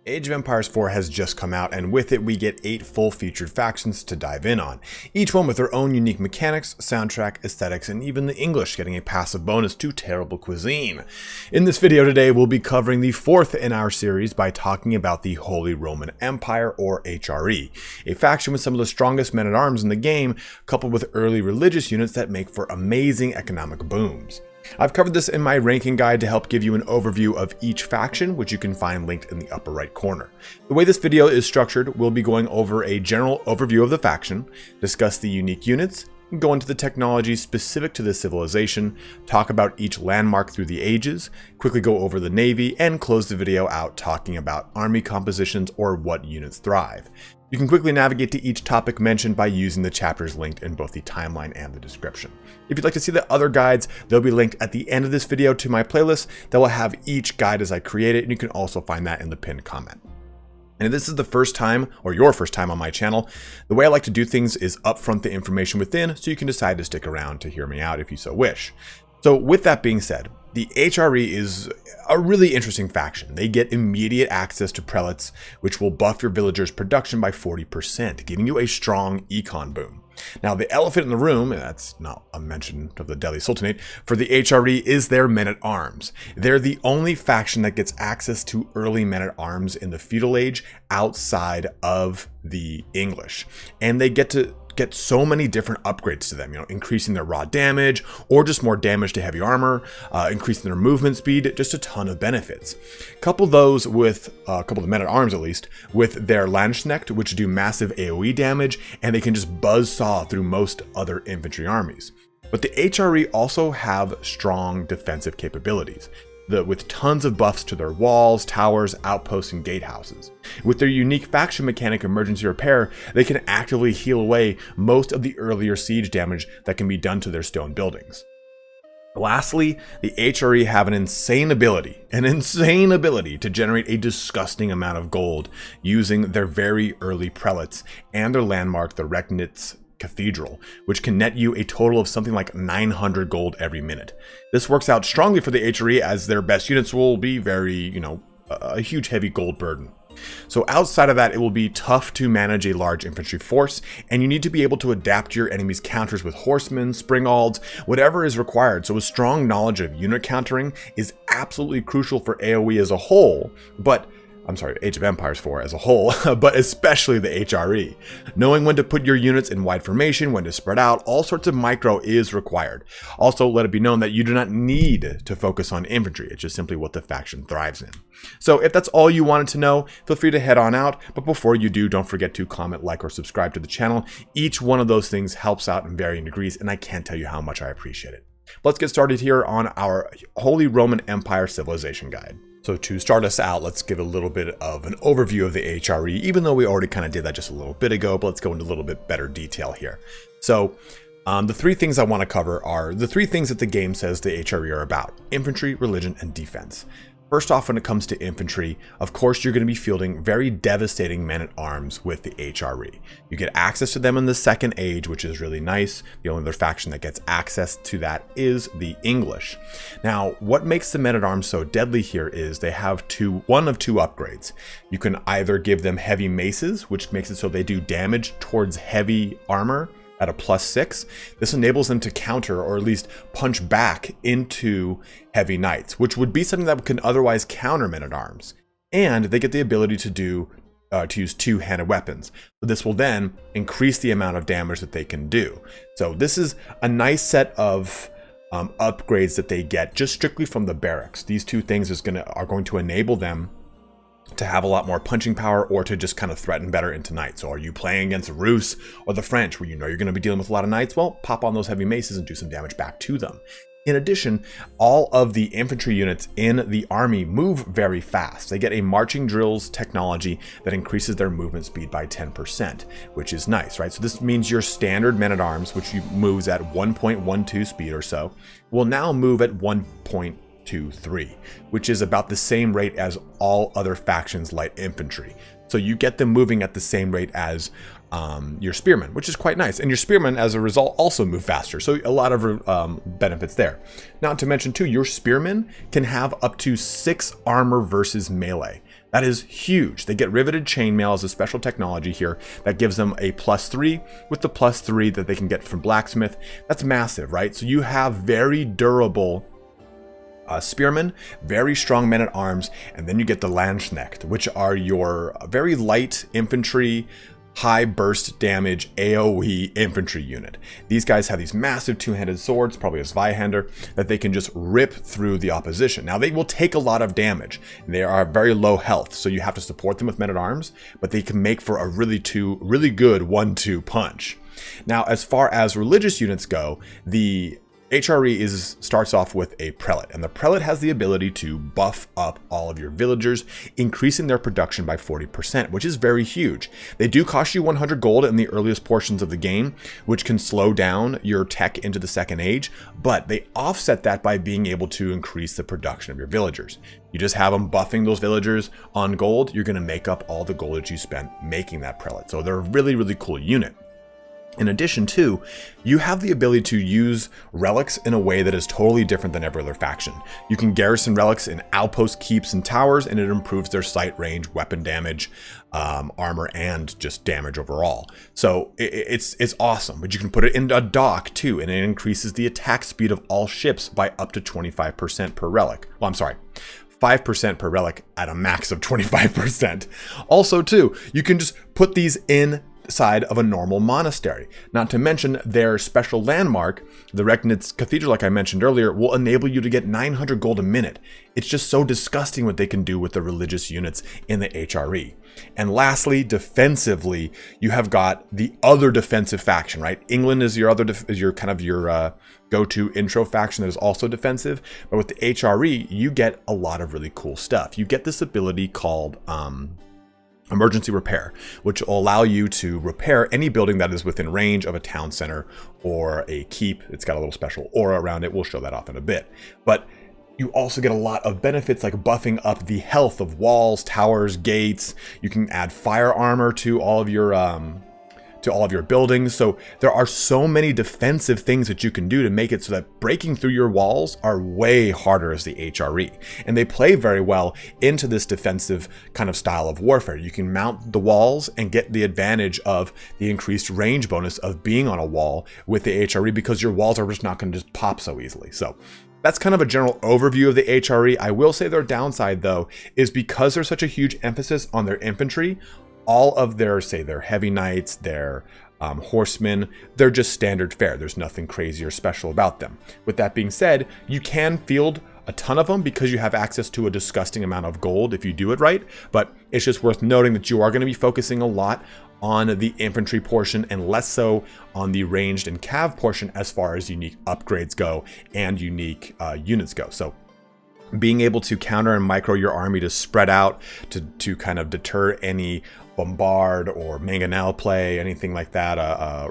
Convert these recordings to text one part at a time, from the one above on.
Age of Empires 4 has just come out, and with it we get 8 full-featured factions to dive in on, each one with their own unique mechanics, soundtrack, aesthetics, and even the English getting a passive bonus to Terrible Cuisine. In this video today, we'll be covering the 4th in our series by talking about the Holy Roman Empire, or HRE, a faction with some of the strongest men-at-arms in the game, coupled with early religious units that make for amazing economic booms. I've covered this in my ranking guide to help give you an overview of each faction, which you can find linked in the upper right corner. The way this video is structured, we'll be going over a general overview of the faction, discuss the unique units, go into the technology specific to this civilization, talk about each landmark through the ages, quickly go over the navy, and close the video out talking about army compositions or what units thrive. You can quickly navigate to each topic mentioned by using the chapters linked in both the timeline and the description. If you'd like to see the other guides, they'll be linked at the end of this video to my playlist that will have each guide as I create it, and you can also find that in the pinned comment. And if this is the first time, or your first time on my channel, the way I like to do things is upfront the information within, so you can decide to stick around to hear me out if you so wish. So with that being said, the HRE is a really interesting faction. They get immediate access to prelates, which will buff your villagers' production by 40%, giving you a strong econ boom. Now, the elephant in the room, and that's not a mention of the Delhi Sultanate, for the HRE is their men-at-arms. They're the only faction that gets access to early men-at-arms in the feudal age outside of the English. And they get to get so many different upgrades to them, increasing their raw damage or just more damage to heavy armor, increasing their movement speed, just a ton of benefits. Couple those with a couple of the men-at-arms at least with their Landschneckt, which do massive AoE damage, and they can just buzzsaw through most other infantry armies. But the HRE also have strong defensive capabilities, with tons of buffs to their walls, towers, outposts, and gatehouses. With their unique faction mechanic emergency repair, they can actively heal away most of the earlier siege damage that can be done to their stone buildings. Lastly, the HRE have an insane ability to generate a disgusting amount of gold using their very early prelates and their landmark, the Regnitz Cathedral, which can net you a total of something like 900 gold every minute. This works out strongly for the HRE as their best units will be very, a huge heavy gold burden. So outside of that, it will be tough to manage a large infantry force, and you need to be able to adapt your enemy's counters with horsemen, springalds, whatever is required. So a strong knowledge of unit countering is absolutely crucial for AoE as a whole, Age of Empires 4 as a whole, but especially the HRE. Knowing when to put your units in wide formation, when to spread out, all sorts of micro is required. Also, let it be known that you do not need to focus on infantry. It's just simply what the faction thrives in. So if that's all you wanted to know, feel free to head on out. But before you do, don't forget to comment, like, or subscribe to the channel. Each one of those things helps out in varying degrees, and I can't tell you how much I appreciate it. Let's get started here on our Holy Roman Empire Civilization Guide. So to start us out, let's give a little bit of an overview of the HRE, even though we already kind of did that just a little bit ago, but let's go into a little bit better detail here. So the 3 things I want to cover are the 3 things that the game says the HRE are about: infantry, religion, and defense. First off, when it comes to infantry, of course, you're going to be fielding very devastating men-at-arms with the HRE. You get access to them in the Second Age, which is really nice. The only other faction that gets access to that is the English. Now, what makes the men-at-arms so deadly here is they have one of two upgrades. You can either give them heavy maces, which makes it so they do damage towards heavy armor at a +6. This enables them to counter, or at least punch back into heavy knights, which would be something that can otherwise counter men-at-arms. And they get the ability to use two-handed weapons. This will then increase the amount of damage that they can do. So this is a nice set of upgrades that they get just strictly from the barracks. These 2 things are going to enable them to have a lot more punching power, or to just kind of threaten better into knights. So are you playing against the Rus or the French, where you're going to be dealing with a lot of knights? Well, pop on those heavy maces and do some damage back to them. In addition, all of the infantry units in the army move very fast. They get a marching drills technology that increases their movement speed by 10%, which is nice, right? So this means your standard men-at-arms, which moves at 1.12 speed or so, will now move at 1.23, which is about the same rate as all other factions' light infantry. So you get them moving at the same rate as your spearmen, which is quite nice. And your spearmen, as a result, also move faster. So a lot of benefits there. Not to mention, too, your spearmen can have up to 6 armor versus melee. That is huge. They get riveted chainmail as a special technology here that gives them a +3 with the +3 that they can get from blacksmith. That's massive, right? So you have very durable spearmen, very strong men-at-arms, and then you get the Landschneckt, which are your very light infantry, high burst damage AoE infantry unit. These guys have these massive two-handed swords, probably a Zweihander, that they can just rip through the opposition. Now they will take a lot of damage. They are very low health, so you have to support them with men-at-arms, but they can make for a really good 1-2 punch. Now, as far as religious units go, the HRE starts off with a prelate, and the prelate has the ability to buff up all of your villagers, increasing their production by 40%, which is very huge. They do cost you 100 gold in the earliest portions of the game, which can slow down your tech into the second age, but they offset that by being able to increase the production of your villagers. You just have them buffing those villagers on gold, you're going to make up all the gold that you spent making that prelate. So they're a really, really cool unit. In addition to, you have the ability to use relics in a way that is totally different than every other faction. You can garrison relics in outpost keeps and towers, and it improves their sight range, weapon damage, armor, and just damage overall. So it's awesome, but you can put it in a dock too, and it increases the attack speed of all ships by up to 25% per relic. Well, I'm sorry. 5% per relic at a max of 25%. Also too, you can just put these inside of a normal monastery. Not to mention their special landmark, the Regnitz Cathedral, like I mentioned earlier, will enable you to get 900 gold a minute. It's just so disgusting what they can do with the religious units in the HRE. And lastly, defensively, you have got the other defensive faction, right? England is your other, your go-to intro faction that is also defensive. But with the HRE, you get a lot of really cool stuff. You get this ability called emergency repair, which will allow you to repair any building that is within range of a town center or a keep. It's got a little special aura around it. We'll show that off in a bit. But you also get a lot of benefits like buffing up the health of walls, towers, gates. You can add fire armor to all of your buildings. So there are so many defensive things that you can do to make it so that breaking through your walls are way harder as the HRE. And they play very well into this defensive kind of style of warfare. You can mount the walls and get the advantage of the increased range bonus of being on a wall with the HRE because your walls are just not going to just pop so easily. So that's kind of a general overview of the HRE. I will say their downside though is because there's such a huge emphasis on their infantry, all of their, say, their heavy knights, their horsemen, they're just standard fare. There's nothing crazy or special about them. With that being said, you can field a ton of them because you have access to a disgusting amount of gold if you do it right, but it's just worth noting that you are going to be focusing a lot on the infantry portion and less so on the ranged and cav portion as far as unique upgrades go and unique units go. So being able to counter and micro your army to spread out to kind of deter any bombard or mangonel play, anything like that,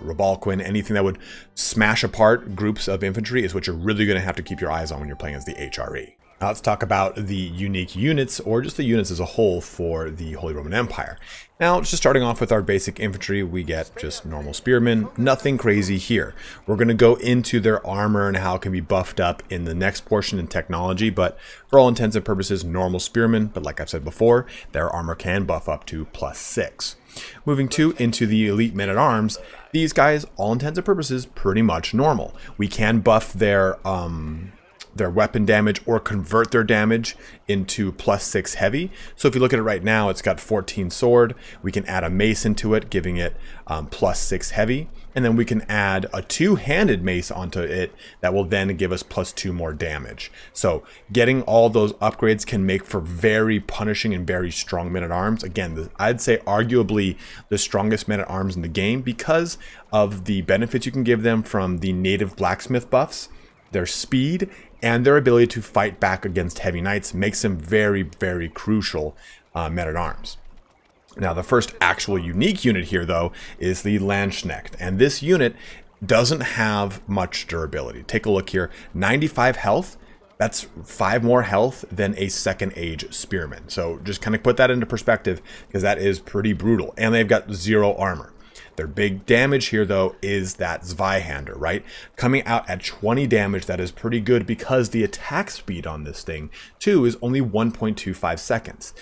Rebalquin, anything that would smash apart groups of infantry is what you're really going to have to keep your eyes on when you're playing as the HRE. Now let's talk about the unique units, or just the units as a whole for the Holy Roman Empire. Now, just starting off with our basic infantry, we get just normal spearmen, nothing crazy here. We're going to go into their armor and how it can be buffed up in the next portion in technology, but for all intents and purposes, normal spearmen, but like I've said before, their armor can buff up to +6. Moving into the elite men-at-arms, these guys, all intents and purposes, pretty much normal. We can buff their weapon damage or convert their damage into +6 heavy. So if you look at it right now, it's got 14 sword. We can add a mace into it, giving it +6 heavy. And then we can add a two-handed mace onto it that will then give us +2 more damage. So getting all those upgrades can make for very punishing and very strong men-at-arms. Again, I'd say arguably the strongest men-at-arms in the game because of the benefits you can give them from the native blacksmith buffs, their speed, and their ability to fight back against heavy knights makes them very, very crucial men-at-arms. Now, the first actual unique unit here, though, is the Landschneckt, and this unit doesn't have much durability. Take a look here, 95 health. That's 5 more health than a second age spearman. So just kind of put that into perspective because that is pretty brutal, and they've got 0 armor. Their big damage here, though, is that Zweihander, right? Coming out at 20 damage, that is pretty good because the attack speed on this thing, too, is only 1.25 seconds.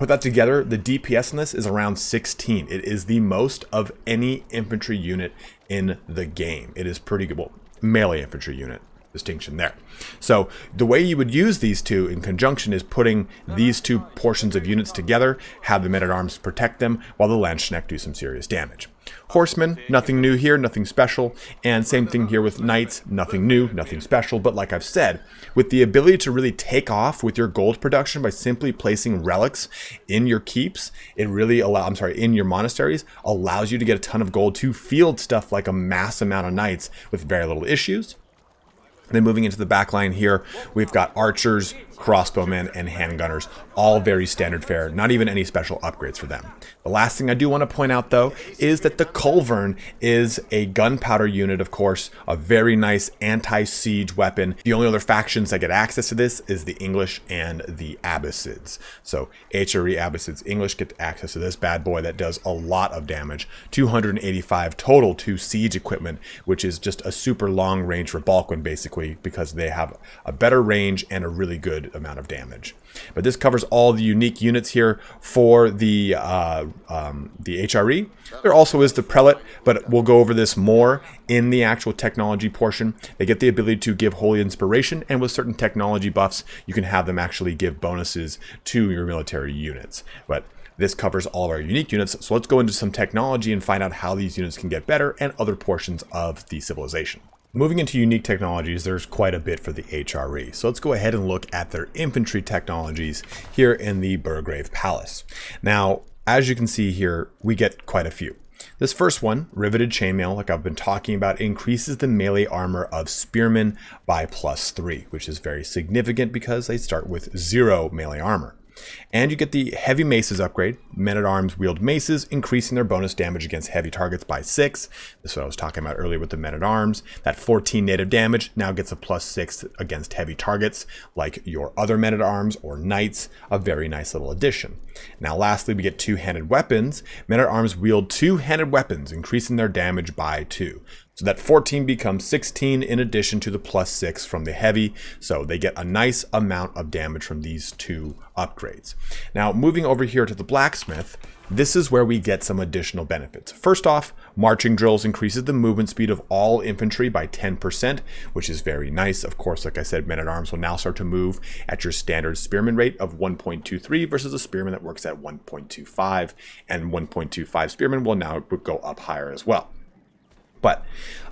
Put that together, the DPS in this is around 16. It is the most of any infantry unit in the game. It is pretty good. Well, melee infantry unit. Distinction there. So the way you would use these two in conjunction is putting these two portions of units together, have the men-at-arms protect them, while the Landschneckt do some serious damage. Horsemen, nothing new here, nothing special, and same thing here with knights, nothing new, nothing special, but like I've said, with the ability to really take off with your gold production by simply placing relics in your keeps, it really in your monasteries, allows you to get a ton of gold to field stuff like a mass amount of knights with very little issues. Then moving into the back line here, we've got archers, crossbowmen, and handgunners, all very standard fare, not even any special upgrades for them. The last thing I do want to point out, though, is that the Culverin is a gunpowder unit, of course, a very nice anti-siege weapon. The only other factions that get access to this is the English and the Abbasids. So HRE Abbasids English get access to this bad boy that does a lot of damage, 285 total to siege equipment, which is just a super long range for Balkan, basically, because they have a better range and a really good amount of damage. But this covers all the unique units here for the HRE. There also is the Prelate, but we'll go over this more in the actual technology portion. They get the ability to give holy inspiration, and with certain technology buffs, you can have them actually give bonuses to your military units. But this covers all of our unique units, so let's go into some technology and find out how these units can get better and other portions of the civilization. Moving into unique technologies, there's quite a bit for the HRE. So let's go ahead and look at their infantry technologies here in the Burgrave Palace. Now, as you can see here, we get quite a few. This first one, riveted chainmail, like I've been talking about, increases the melee armor of spearmen by +3, which is very significant because they start with 0 melee armor. And you get the heavy maces upgrade. Men-at-arms wield maces, increasing their bonus damage against heavy targets by 6. This is what I was talking about earlier with the men-at-arms. That 14 native damage now gets a +6 against heavy targets, like your other men-at-arms or knights. A very nice little addition. Now lastly, we get two-handed weapons. Men-at-arms wield two-handed weapons, increasing their damage by 2. So that 14 becomes 16 in addition to the +6 from the heavy. So they get a nice amount of damage from these two upgrades. Now moving over here to the blacksmith, this is where we get some additional benefits. First off, marching drills increases the movement speed of all infantry by 10%, which is very nice. Of course, like I said, men-at-arms will now start to move at your standard spearman rate of 1.23 versus a spearman that works at 1.25, and 1.25 spearmen will now go up higher as well. But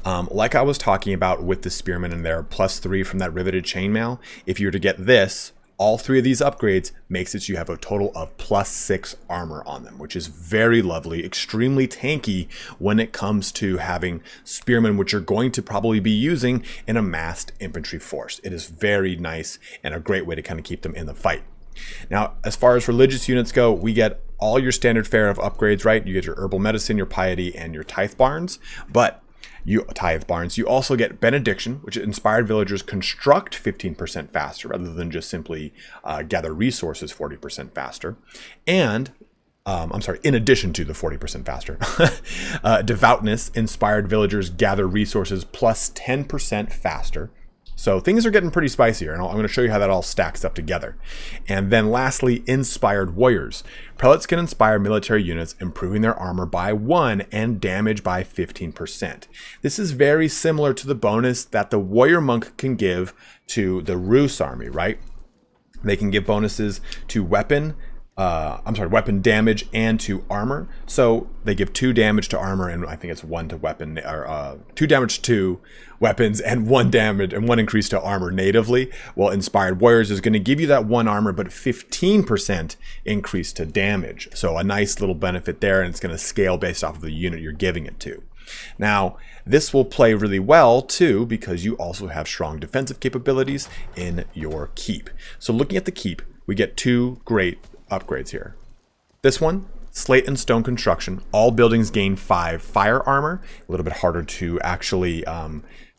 like I was talking about with the spearmen and their +3 from that riveted chainmail, if you were to get this, all three of these upgrades makes it so you have a total of +6 armor on them, which is very lovely, extremely tanky when it comes to having spearmen, which you're going to probably be using in a massed infantry force. It is very nice and a great way to kind of keep them in the fight. Now, as far as religious units go, we get all your standard fare of upgrades, right? You get your herbal medicine, your piety, and your tithe barns. But you also get benediction, which inspired villagers construct 15% faster rather than just simply gather resources 40% faster. And in addition to the 40% faster, devoutness inspired villagers gather resources +10% faster. So things are getting pretty spicy here, and I'm going to show you how that all stacks up together. And then lastly, inspired warriors. Prelates can inspire military units, improving their armor by 1 and damage by 15%. This is very similar to the bonus that the warrior monk can give to the Rus army, right? They can give bonuses to weapon damage and to armor. So they give 2 damage to armor, and I think it's 1 to weapon, or 2 damage to weapons and 1 damage and 1 increase to armor natively. Well, inspired warriors is going to give you that 1 armor, but 15% increase to damage. So a nice little benefit there, and it's going to scale based off of the unit you're giving it to. Now, this will play really well too, because you also have strong defensive capabilities in your keep. So looking at the keep, we get 2 great upgrades here. This one, slate and stone construction. All buildings gain 5 fire armor, a little bit harder to actually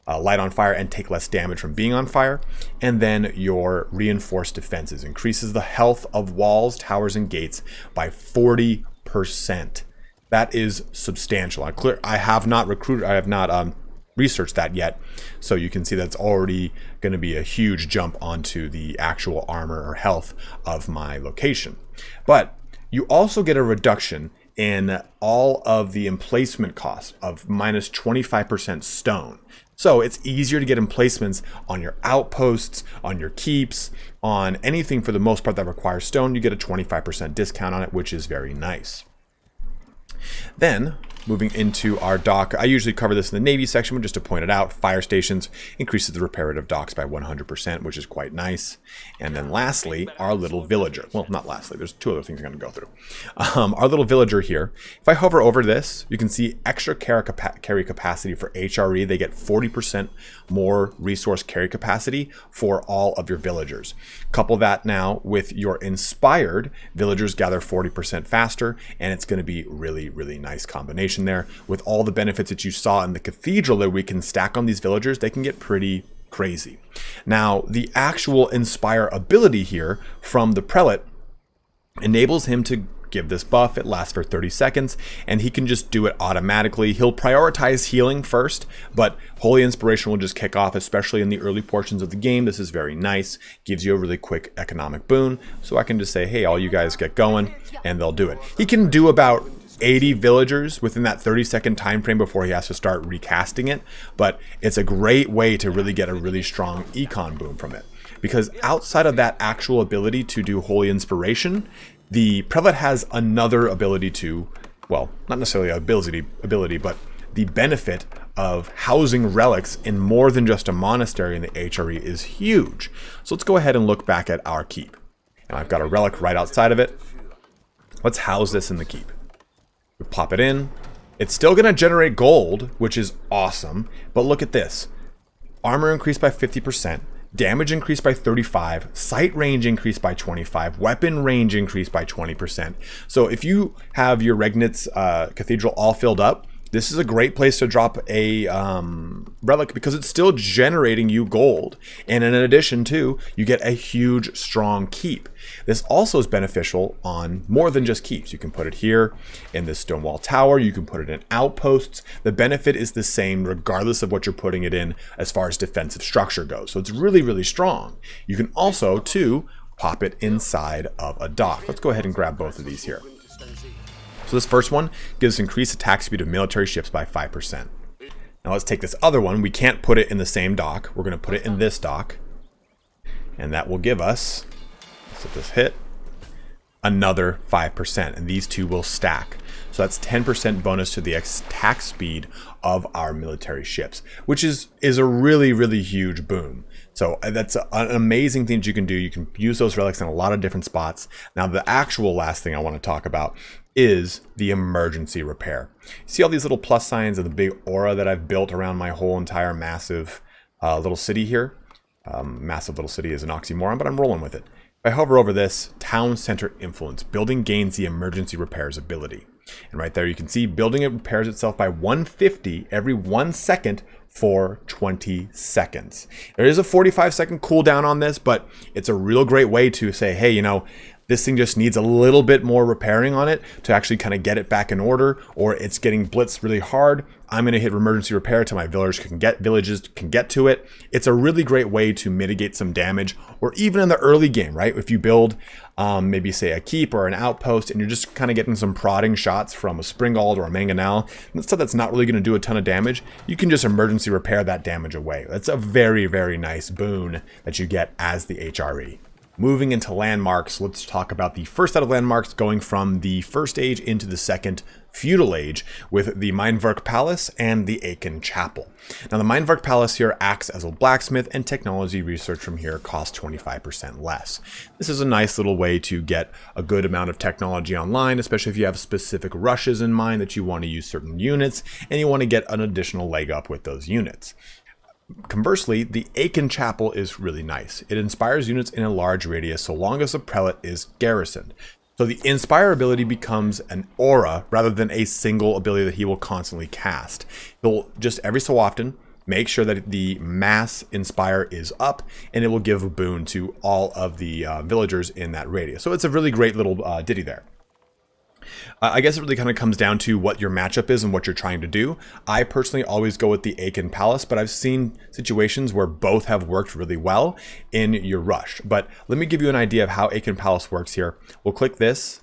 light on fire and take less damage from being on fire. And then your reinforced defenses increases the health of walls, towers, and gates by 40%. That is substantial. I have not researched that yet, so you can see that's already going to be a huge jump onto the actual armor or health of my location. But You also get a reduction in all of the emplacement costs of minus 25% stone. So it's easier to get emplacements on your outposts, on your keeps, on anything for the most part that requires stone. You get a 25% discount on it, which is very nice. Then, moving into our dock, I usually cover this in the Navy section, but just to point it out, fire stations increases the repair rate of docks by 100%, which is quite nice. And then lastly, our little villager. Well, not lastly, there's two other things I'm going to go through. Our little villager here, if I hover over this, you can see extra carry capacity for HRE. They get 40% more resource carry capacity for all of your villagers. Couple that now with your inspired, villagers gather 40% faster, and it's going to be really, really nice combination there with all the benefits that you saw in the cathedral that we can stack on these villagers. They can get pretty crazy. Now, the actual inspire ability here from the prelate enables him to give this buff. It lasts for 30 seconds and he can just do it automatically. He'll prioritize healing first, but Holy Inspiration will just kick off, especially in the early portions of the game. This is very nice. Gives you a really quick economic boon. So I can just say, hey, all you guys get going, and they'll do it. He can do about 80 villagers within that 30-second time frame before he has to start recasting it, but it's a great way to really get a really strong econ boom from it. Because outside of that actual ability to do Holy Inspiration, the prelate has another ability to, well, not necessarily ability, but the benefit of housing relics in more than just a monastery in the HRE is huge. So let's go ahead and look back at our keep. And I've got a relic right outside of it. Let's house this in the keep. We pop it in. It's still going to generate gold, which is awesome. But look at this. Armor increased by 50%. Damage increased by 35, sight range increased by 25, weapon range increased by 20%. So if you have your Regnitz Cathedral all filled up, this is a great place to drop a relic because it's still generating you gold. And in addition to, you get a huge, strong keep. This also is beneficial on more than just keeps. You can put it here in this stone wall tower. You can put it in outposts. The benefit is the same regardless of what you're putting it in as far as defensive structure goes. So it's really, really strong. You can also, too, pop it inside of a dock. Let's go ahead and grab both of these here. So this first one gives increased attack speed of military ships by 5%. Now let's take this other one. We can't put it in the same dock. We're going to put it in this dock. And that will give us, let's let this hit, another 5%. And these two will stack. So that's 10% bonus to the attack speed of our military ships, which is a really, really huge boom. So that's an amazing thing that you can do. You can use those relics in a lot of different spots. Now, the actual last thing I want to talk about is the emergency repair. See all these little plus signs of the big aura that I've built around my whole entire massive little city here? Massive little city is an oxymoron, but I'm rolling with it. If I hover over this, town center influence, building gains the emergency repairs ability. And right there you can see building it repairs itself by 150 every 1 second for 20 seconds. There is a 45-second cooldown on this, but it's a real great way to say, hey, you know, this thing just needs a little bit more repairing on it to actually kind of get it back in order, or it's getting blitzed really hard. I'm going to hit emergency repair till my villages can get to it. It's a really great way to mitigate some damage, or even in the early game, right? If you build maybe say a keep or an outpost and you're just kind of getting some prodding shots from a Springald or a Mangonel, and stuff that's not really going to do a ton of damage, you can just emergency repair that damage away. That's a very, very nice boon that you get as the HRE. Moving into landmarks, let's talk about the first set of landmarks going from the first age into the second feudal age with the Meinwerk Palace and the Aachen Chapel. Now the Meinwerk Palace here acts as a blacksmith, and technology research from here costs 25% less. This is a nice little way to get a good amount of technology online, especially if you have specific rushes in mind that you want to use certain units and you want to get an additional leg up with those units. Conversely, the Aachen Chapel is really nice. It inspires units in a large radius so long as the prelate is garrisoned. So the inspire ability becomes an aura rather than a single ability that he will constantly cast. He'll just every so often make sure that the mass inspire is up, and it will give a boon to all of the villagers in that radius. So it's a really great little ditty there. I guess it really kind of comes down to what your matchup is and what you're trying to do. I personally always go with the Aachen Palace, but I've seen situations where both have worked really well in your rush. But let me give you an idea of how Aachen Palace works here. We'll click this,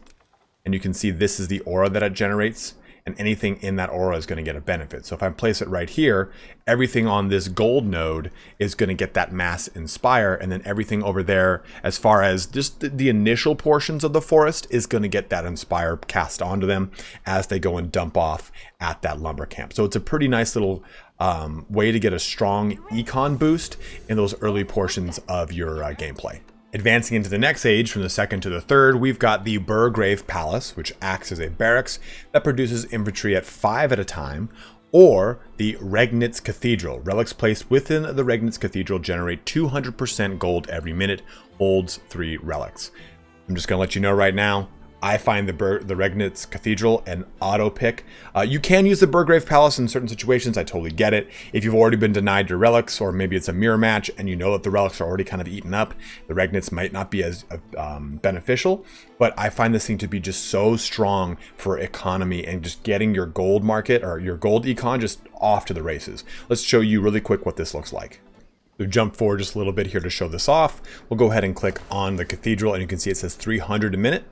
and you can see this is the aura that it generates, and anything in that aura is going to get a benefit. So if I place it right here, everything on this gold node is going to get that mass inspire, and then everything over there, as far as just the initial portions of the forest, is going to get that inspire cast onto them as they go and dump off at that lumber camp. So it's a pretty nice little way to get a strong econ boost in those early portions of your gameplay. Advancing into the next age, from the second to the third, we've got the Burgrave Palace, which acts as a barracks that produces infantry at 5 at a time, or the Regnitz Cathedral. Relics placed within the Regnitz Cathedral generate 200% gold every minute, holds 3 relics. I'm just going to let you know right now, I find the Regnitz Cathedral an auto pick. You can use the Burgrave Palace in certain situations. I totally get it. If you've already been denied your relics, or maybe it's a mirror match and you know that the relics are already kind of eaten up, the Regnitz might not be as beneficial. But I find this thing to be just so strong for economy and just getting your gold market or your gold econ just off to the races. Let's show you really quick what this looks like. So jump forward just a little bit here to show this off. We'll go ahead and click on the cathedral, and you can see it says 300 a minute.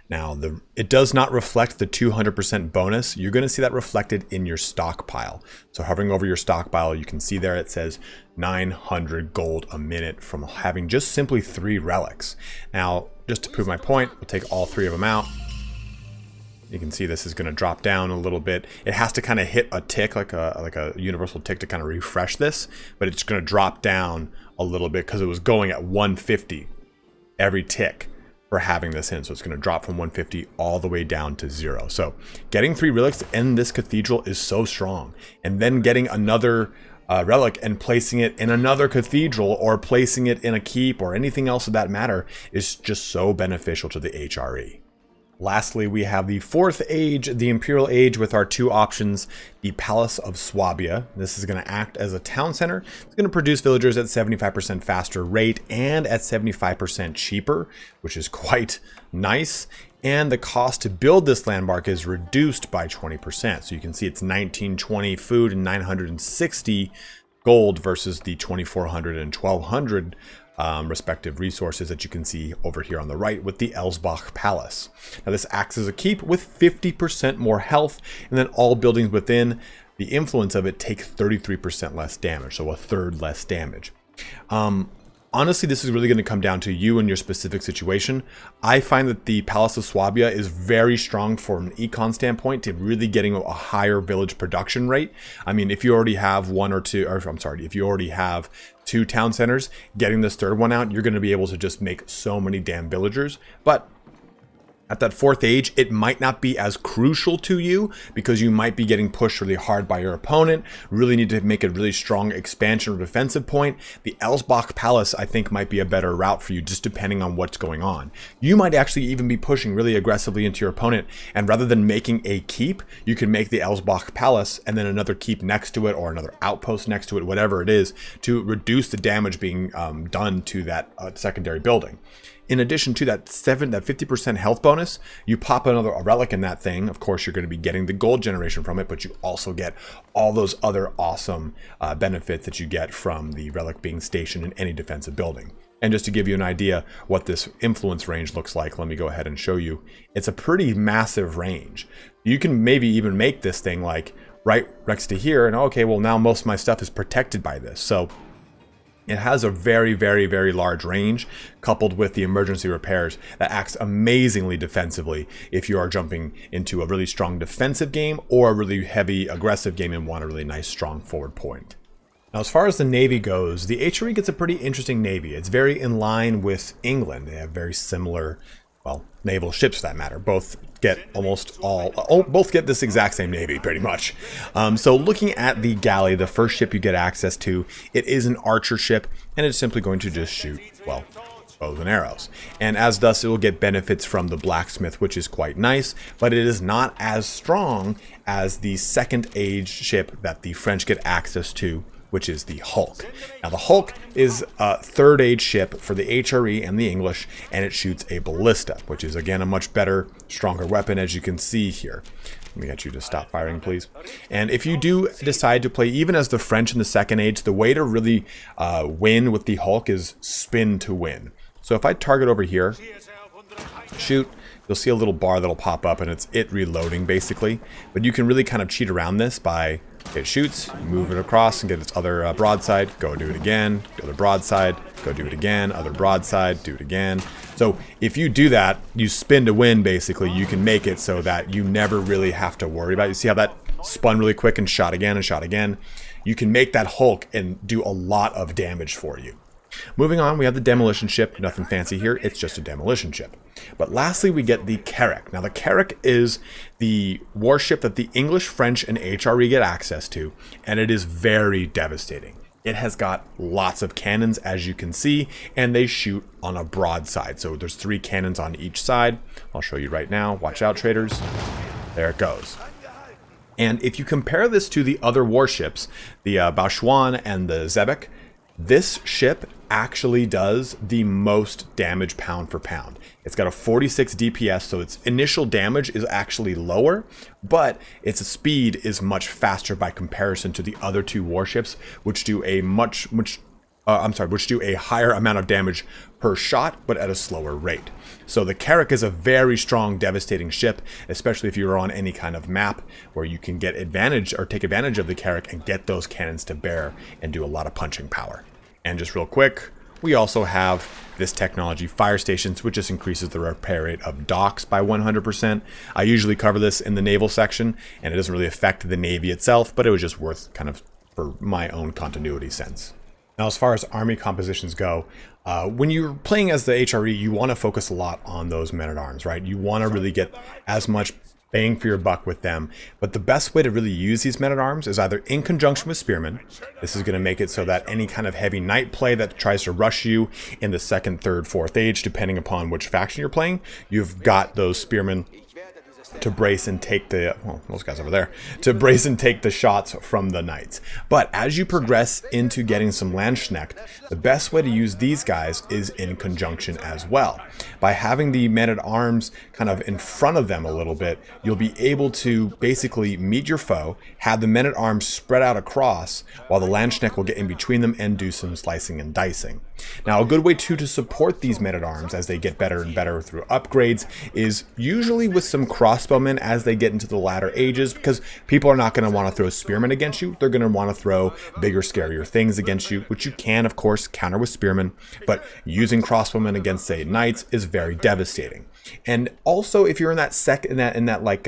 Now, it does not reflect the 200% bonus. You're going to see that reflected in your stockpile. So hovering over your stockpile, you can see there it says 900 gold a minute from having just simply 3 relics. Now, just to prove my point, we'll take all 3 of them out. You can see this is going to drop down a little bit. It has to kind of hit a tick, like a universal tick, to kind of refresh this, but it's going to drop down a little bit because it was going at 150 every tick for having this in. So it's going to drop from 150 all the way down to 0. So getting 3 relics in this cathedral is so strong. And then getting another relic and placing it in another cathedral, or placing it in a keep, or anything else of that matter, is just so beneficial to the HRE. Lastly, we have the 4th age, the Imperial Age, with our 2 options, the Palace of Swabia. This is going to act as a town center. It's going to produce villagers at 75% faster rate and at 75% cheaper, which is quite nice. And the cost to build this landmark is reduced by 20%. So you can see it's 1920 food and 960 gold versus the 2400 and 1200 respective resources that you can see over here on the right with the Elsbach Palace. Now this acts as a keep with 50% more health, and then all buildings within the influence of it take 33% less damage, so a third less damage. Honestly, this is really going to come down to you and your specific situation. I find that the Palace of Swabia is very strong from an econ standpoint to really getting a higher village production rate. I mean, if you already have if you already have 2 town centers, getting this 3rd one out, you're going to be able to just make so many damn villagers. But at that 4th age, it might not be as crucial to you because you might be getting pushed really hard by your opponent. Really need to make a really strong expansion or defensive point. The Elsbach Palace, I think, might be a better route for you, just depending on what's going on. You might actually even be pushing really aggressively into your opponent, and rather than making a keep, you can make the Elsbach Palace and then another keep next to it, or another outpost next to it, whatever it is, to reduce the damage being done to that secondary building. In addition to that 50% health bonus, you pop a relic in that thing. Of course, you're going to be getting the gold generation from it, but you also get all those other awesome benefits that you get from the relic being stationed in any defensive building. And just to give you an idea what this influence range looks like, let me go ahead and show you. It's a pretty massive range. You can maybe even make this thing like right next to here, and okay, well now most of my stuff is protected by this. So it has a very, very, very large range, coupled with the emergency repairs that acts amazingly defensively if you are jumping into a really strong defensive game or a really heavy aggressive game and want a really nice strong forward point. Now, as far as the Navy goes, the HRE gets a pretty interesting Navy. It's very in line with England. They have very similar, well, naval ships for that matter. Both get both get this exact same Navy pretty much. So looking at the galley, the first ship you get access to, it is an archer ship, and it's simply going to just shoot, well, bows and arrows. And as thus, it will get benefits from the blacksmith, which is quite nice, but it is not as strong as the 2nd age ship that the French get access to, which is the Hulk. Now the Hulk is a 3rd age ship for the HRE and the English, and it shoots a ballista, which is again a much better, stronger weapon, as you can see here. Let me get you to stop firing, please. And if you do decide to play even as the French in the 2nd age, the way to really win with the Hulk is spin to win. So if I target over here, shoot, you'll see a little bar that'll pop up and it's it reloading basically. But you can really kind of cheat around this by it shoots, move it across and get its other broadside, go do it again, other broadside, go do it again, other broadside, do it again. So if you do that, you spin to win basically, you can make it so that you never really have to worry about it. You see how that spun really quick and shot again and shot again? You can make that Hulk and do a lot of damage for you. Moving on, we have the demolition ship. Nothing fancy here, it's just a demolition ship. But lastly, we get the Carrack. Now the Carrack is the warship that the English, French, and HRE get access to, and it is very devastating. It has got lots of cannons, as you can see, and they shoot on a broadside. So there's 3 cannons on each side. I'll show you right now. Watch out, traders. There it goes. And if you compare this to the other warships, the Bauchuan and the Zebek, this ship actually does the most damage pound for pound. It's got a 46 DPS, so its initial damage is actually lower, but its speed is much faster by comparison to the other 2 warships, which do a which do a higher amount of damage per shot, but at a slower rate. So the Carrack is a very strong, devastating ship, especially if you're on any kind of map where you can get advantage or take advantage of the Carrack and get those cannons to bear and do a lot of punching power. And just real quick, we also have this technology, fire stations, which just increases the repair rate of docks by 100%. I usually cover this in the naval section, and it doesn't really affect the Navy itself, but it was just worth kind of for my own continuity sense. Now, as far as army compositions go, when you're playing as the HRE, you want to focus a lot on those men-at-arms, right? You want to really get as much bang for your buck with them. But the best way to really use these men-at-arms is either in conjunction with spearmen. This is going to make it so that any kind of heavy knight play that tries to rush you in the 2nd, 3rd, 4th age, depending upon which faction you're playing, you've got those spearmen to brace and take the, well, those guys over there, to brace and take the shots from the knights. But as you progress into getting some Landschneckt, the best way to use these guys is in conjunction as well. By having the men-at-arms kind of in front of them a little bit, you'll be able to basically meet your foe, have the men-at-arms spread out across, while the Landschneckt will get in between them and do some slicing and dicing. Now, a good way to support these men-at-arms as they get better and better through upgrades is usually with some crossbowmen as they get into the latter ages, because people are not going to want to throw spearmen against you. They're going to want to throw bigger, scarier things against you, which you can, of course, counter with spearmen. But using crossbowmen against, say, knights is very devastating. And also, if you're in that like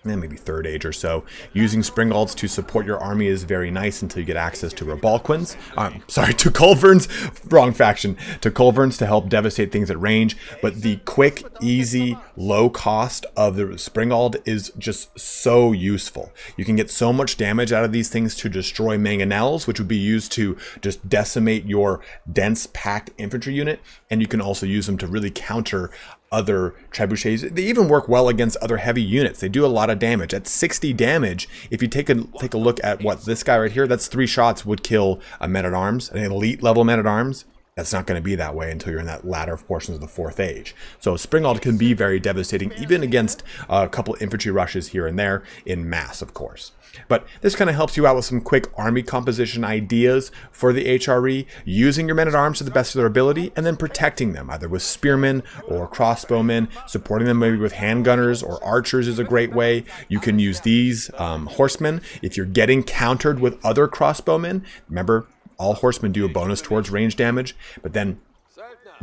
maybe 3rd age or so, using Springalds to support your army is very nice until you get access to Rebalquins. To Culverins, wrong faction, to Culverins to help devastate things at range. But the quick, easy, low cost of the Springald is just so useful. You can get so much damage out of these things to destroy mangonels, which would be used to just decimate your dense packed infantry unit, and you can also use them to really counter other trebuchets. They even work well against other heavy units. They do a lot of damage. At 60 damage, if you take a look at what this guy right here, that's 3 shots would kill a men-at-arms, an elite level men-at-arms. That's not going to be that way until you're in that latter portions of the 4th age. So Springald can be very devastating, even against a couple infantry rushes here and there, in mass, of course. But this kind of helps you out with some quick army composition ideas for the HRE, using your men-at-arms to the best of their ability, and then protecting them, either with spearmen or crossbowmen. Supporting them maybe with handgunners or archers is a great way. You can use these horsemen if you're getting countered with other crossbowmen. Remember, all horsemen do a bonus towards range damage, but then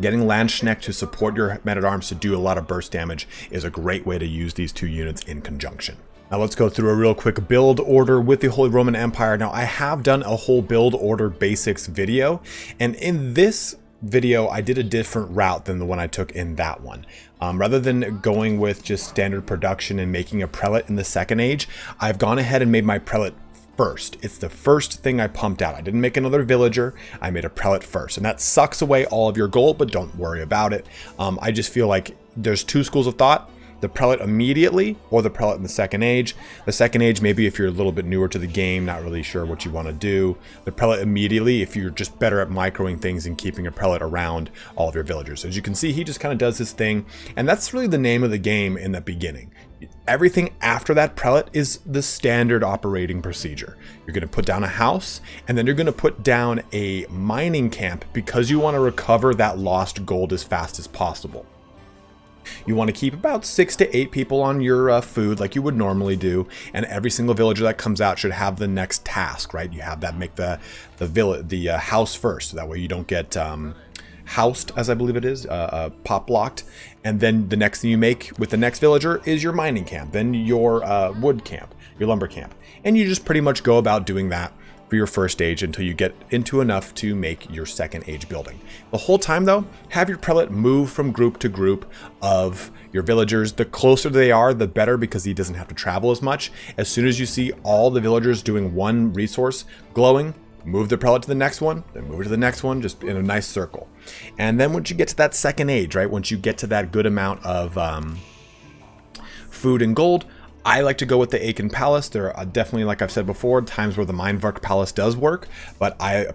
getting Landschneckt to support your men-at-arms to do a lot of burst damage is a great way to use these 2 units in conjunction. Now let's go through a real quick build order with the Holy Roman Empire. Now I have done a whole build order basics video, and in this video I did a different route than the one I took in that one. Rather than going with just standard production and making a prelate in the 2nd age, I've gone ahead and made my prelate first. It's the first thing I pumped out. I didn't make another villager. I made a prelate first, and that sucks away all of your gold, but don't worry about it. I just feel like there's 2 schools of thought: the prelate immediately or the prelate in the 2nd age. The 2nd age, maybe if you're a little bit newer to the game, not really sure what you want to do. The prelate immediately if you're just better at microing things and keeping a prelate around all of your villagers. As you can see, he just kind of does his thing, and that's really the name of the game in the beginning. Everything after that prelate is the standard operating procedure. You're going to put down a house, and then you're going to put down a mining camp because you want to recover that lost gold as fast as possible. You want to keep about 6 to 8 people on your food like you would normally do, and every single villager that comes out should have the next task, right? You have that make the house first, so that way you don't get housed, as I believe it is, pop blocked. And then the next thing you make with the next villager is your mining camp, then your wood camp, your lumber camp, and you just pretty much go about doing that for your first age until you get into enough to make your second age building. The whole time though, have your prelate move from group to group of your villagers. The closer they are, the better, because he doesn't have to travel as much. As soon as you see all the villagers doing one resource glowing, move the prelate to the next one, then move to the next one, just in a nice circle. And then once you get to that second age, right, once you get to that good amount of food and gold, I like to go with the Aachen Palace. There are definitely, like I've said before, times where the Mindvark Palace does work, but I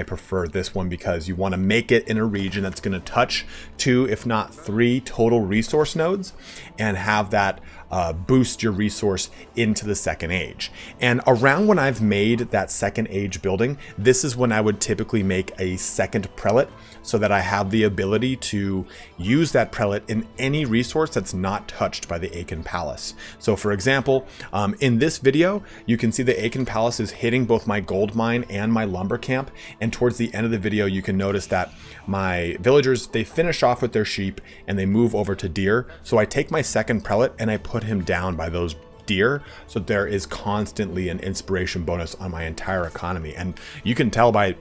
prefer this one because you want to make it in a region that's going to touch 2, if not 3 total resource nodes, and have that boost your resource into the second age. And around when I've made that second age building, this is when I would typically make a second prelate, so that I have the ability to use that prelate in any resource that's not touched by the Aachen Palace. So for example, in this video, you can see the Aachen Palace is hitting both my gold mine and my lumber camp. And towards the end of the video, you can notice that my villagers, they finish off with their sheep and they move over to deer. So I take my second prelate and I put him down by those deer, so there is constantly an inspiration bonus on my entire economy. And you can tell by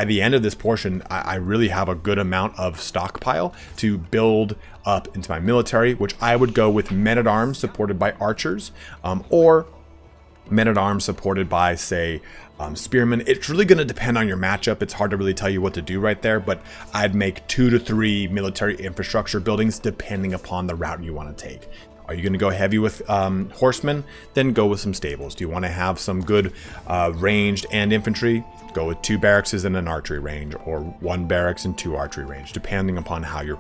the end of this portion, I really have a good amount of stockpile to build up into my military, which I would go with men-at-arms supported by archers, or men-at-arms supported by, say, spearmen. It's really going to depend on your matchup. It's hard to really tell you what to do right there, but I'd make 2 to 3 military infrastructure buildings depending upon the route you want to take. Are you going to go heavy with horsemen? Then go with some stables. Do you want to have some good ranged and infantry? Go with 2 barracks and an archery range, or 1 barracks and 2 archery range, depending upon how your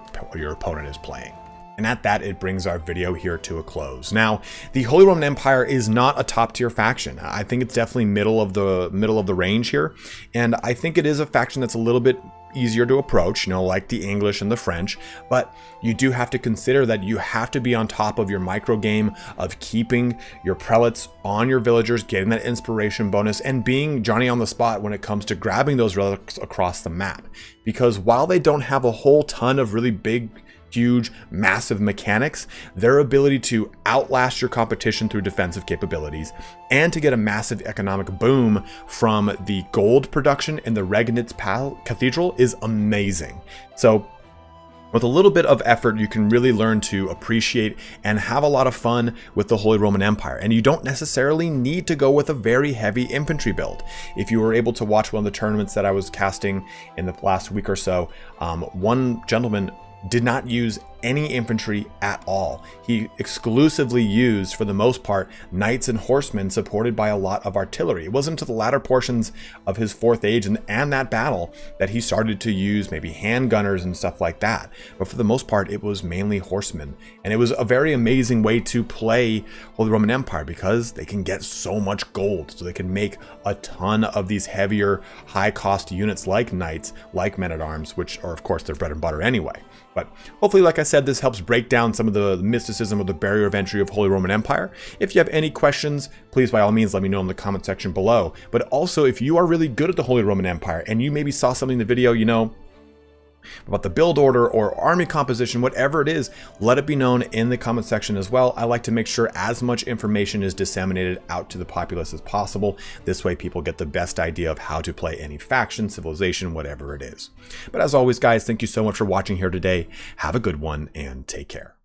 opponent is playing. And at that, it brings our video here to a close. Now, the Holy Roman Empire is not a top tier faction. I think it's definitely middle of the range here, and I think it is a faction that's a little bit easier to approach, you know, like the English and the French, but you do have to consider that you have to be on top of your micro game of keeping your prelates on your villagers, getting that inspiration bonus, and being Johnny on the spot when it comes to grabbing those relics across the map. Because while they don't have a whole ton of really big, huge, massive mechanics, their ability to outlast your competition through defensive capabilities and to get a massive economic boom from the gold production in the Regnitz Cathedral is amazing. So with a little bit of effort, you can really learn to appreciate and have a lot of fun with the Holy Roman Empire. And you don't necessarily need to go with a very heavy infantry build. If you were able to watch one of the tournaments that I was casting in the last week or so, one gentleman did not use any infantry at all. He exclusively used, for the most part, knights and horsemen supported by a lot of artillery. It wasn't until the latter portions of his 4th age and that battle that he started to use maybe handgunners and stuff like that. But for the most part, it was mainly horsemen. And it was a very amazing way to play Holy Roman Empire because they can get so much gold. So they can make a ton of these heavier, high-cost units like knights, like men-at-arms, which are, of course, their bread and butter anyway. But hopefully, like I said, this helps break down some of the mysticism or the barrier of entry of Holy Roman Empire. If you have any questions, please by all means let me know in the comment section below. But also, if you are really good at the Holy Roman Empire and you maybe saw something in the video, you know, about the build order or army composition, whatever it is, let it be known in the comment section as well. I like to make sure as much information is disseminated out to the populace as possible. This way people get the best idea of how to play any faction, civilization, whatever it is. But as always, guys, thank you so much for watching here today. Have a good one and take care.